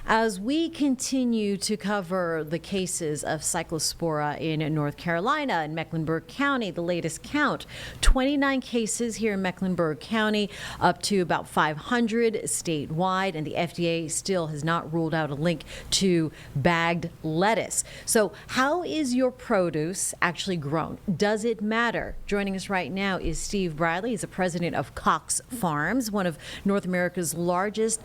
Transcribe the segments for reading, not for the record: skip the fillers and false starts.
As we continue to cover the cases of Cyclospora in North Carolina and Mecklenburg County, the latest count, 29 cases here in Mecklenburg County, up to about 500 statewide, and the FDA still has not ruled out a link to bagged lettuce. So how is your produce actually grown? Does it matter? Joining us right now is Steve Bradley. He's the president of Cox Farms, one of North America's largest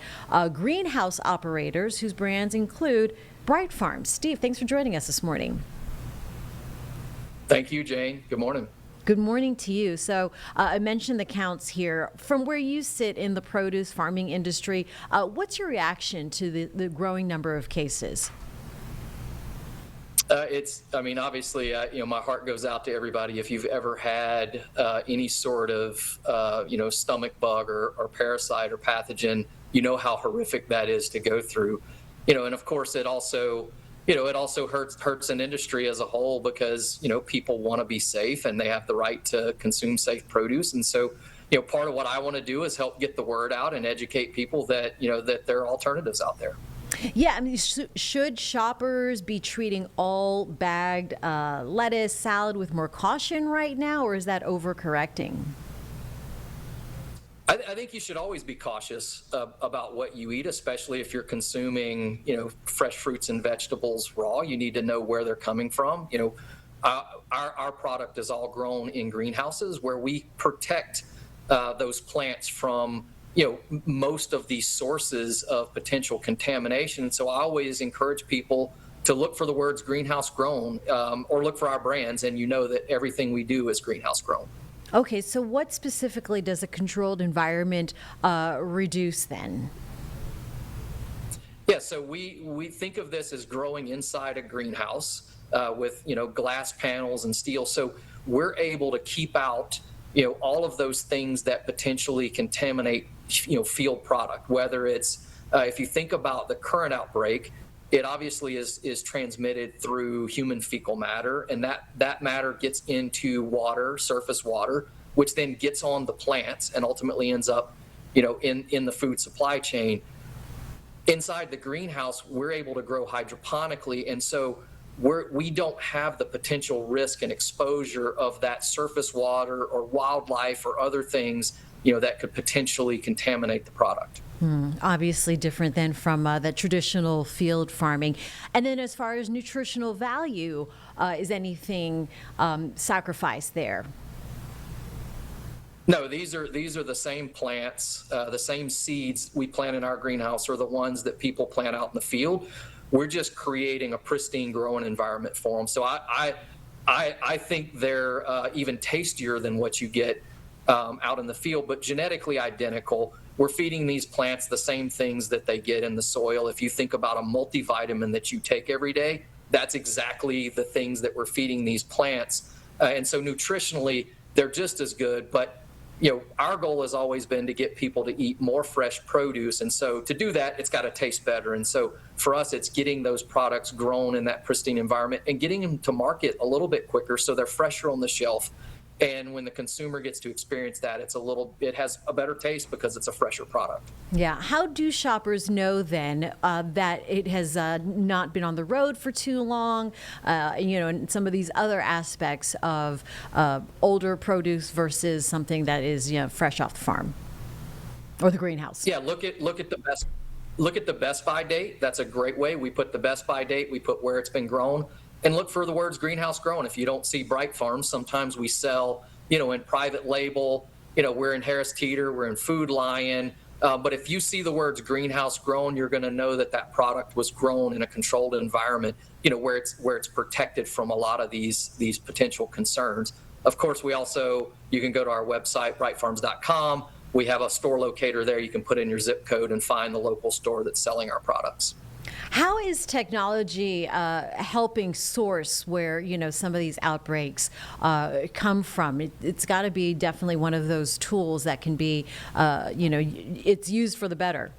greenhouse operators, whose brands include Bright Farms. Steve, thanks for joining us this morning. Thank you, Jane. Good morning. Good morning to you. So I mentioned the counts here. From where you sit in the produce farming industry, what's your reaction to the growing number of cases? Obviously, my heart goes out to everybody. If you've ever had any sort of, stomach bug or parasite or pathogen, you know how horrific that is to go through. And of course, it also hurts an industry as a whole because, people want to be safe and they have the right to consume safe produce. And so, part of what I want to do is help get the word out and educate people that, that there are alternatives out there. Yeah, should shoppers be treating all bagged lettuce, salad with more caution right now, or is that overcorrecting? I think you should always be cautious about what you eat, especially if you're consuming, fresh fruits and vegetables raw. You need to know where they're coming from. Our product is all grown in greenhouses where we protect those plants from most of these sources of potential contamination. So I always encourage people to look for the words greenhouse grown or look for our brands, and that everything we do is greenhouse grown. Okay, so what specifically does a controlled environment reduce then? Yeah, so we think of this as growing inside a greenhouse with glass panels and steel. So we're able to keep out all of those things that potentially contaminate field product. Whether it's if you think about the current outbreak, it obviously is transmitted through human fecal matter, and that matter gets into water, surface water, which then gets on the plants and ultimately ends up in the food supply chain. Inside the greenhouse, we're able to grow hydroponically, and so we don't have the potential risk and exposure of that surface water or wildlife or other things that could potentially contaminate the product. Obviously different than from the traditional field farming. And then as far as nutritional value, is anything sacrificed there? No, these are the same plants, the same seeds we plant in our greenhouse are the ones that people plant out in the field. We're just creating a pristine growing environment for them. So I think they're even tastier than what you get out in the field, but genetically identical. We're feeding these plants the same things that they get in the soil. If you think about a multivitamin that you take every day, that's exactly the things that we're feeding these plants. And so nutritionally, they're just as good. But our goal has always been to get people to eat more fresh produce. And so to do that, it's got to taste better. And so for us, it's getting those products grown in that pristine environment and getting them to market a little bit quicker so they're fresher on the shelf. And when the consumer gets to experience that, it has a better taste because it's a fresher product. Yeah. How do shoppers know then that it has not been on the road for too long, and some of these other aspects of older produce versus something that is fresh off the farm or the greenhouse? Yeah. Look at the best by date. That's a great way. We put the best by date. We put where it's been grown. And look for the words greenhouse grown. If you don't see Bright Farms, sometimes we sell, in private label, we're in Harris Teeter, we're in Food Lion. But if you see the words greenhouse grown, you're going to know that product was grown in a controlled environment, where it's protected from a lot of these potential concerns. Of course, you can go to our website, brightfarms.com. We have a store locator there. You can put in your zip code and find the local store that's selling our products. How is technology helping source where, some of these outbreaks come from? It's got to be definitely one of those tools that can be, it's used for the better.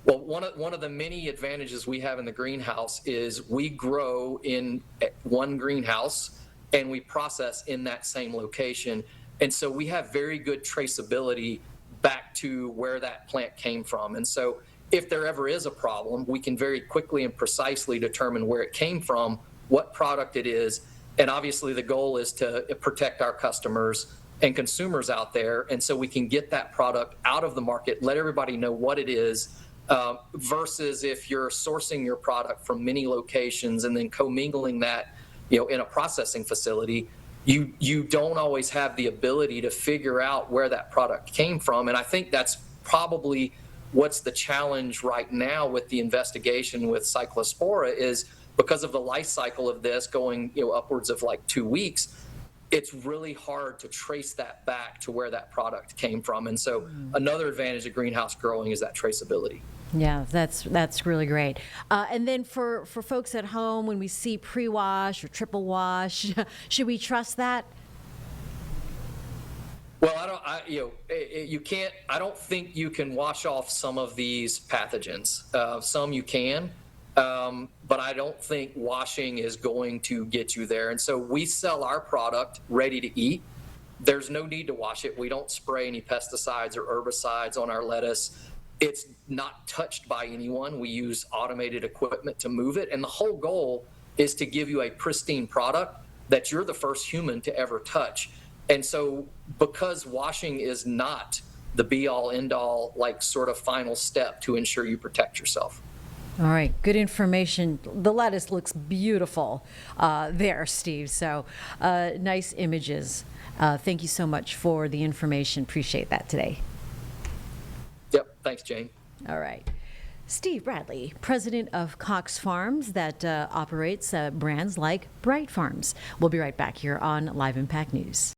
Well, one of the many advantages we have in the greenhouse is we grow in one greenhouse and we process in that same location. And so we have very good traceability back to where that plant came from. And so if there ever is a problem, we can very quickly and precisely determine where it came from, what product it is, and obviously the goal is to protect our customers and consumers out there, and so we can get that product out of the market, let everybody know what it is, versus if you're sourcing your product from many locations and then commingling that, in a processing facility, you don't always have the ability to figure out where that product came from. And I think that's probably what's the challenge right now with the investigation with Cyclospora is because of the life cycle of this going, upwards of like 2 weeks. It's really hard to trace that back to where that product came from. And so another advantage of greenhouse growing is that traceability. Yeah, that's really great. And then for folks at home, when we see pre-wash or triple wash, should we trust that? Well, I don't think you can wash off some of these pathogens. Some you can, but I don't think washing is going to get you there. And so we sell our product ready to eat. There's no need to wash it. We don't spray any pesticides or herbicides on our lettuce. It's not touched by anyone. We use automated equipment to move it. And the whole goal is to give you a pristine product that you're the first human to ever touch. And so because washing is not the be all end all, like sort of final step to ensure you protect yourself. All right, good information. The lettuce looks beautiful there, Steve. So nice images. Thank you so much for the information. Appreciate that today. Yep. Thanks, Jane. All right. Steve Bradley, president of Cox Farms that operates brands like Bright Farms. We'll be right back here on Live Impact News.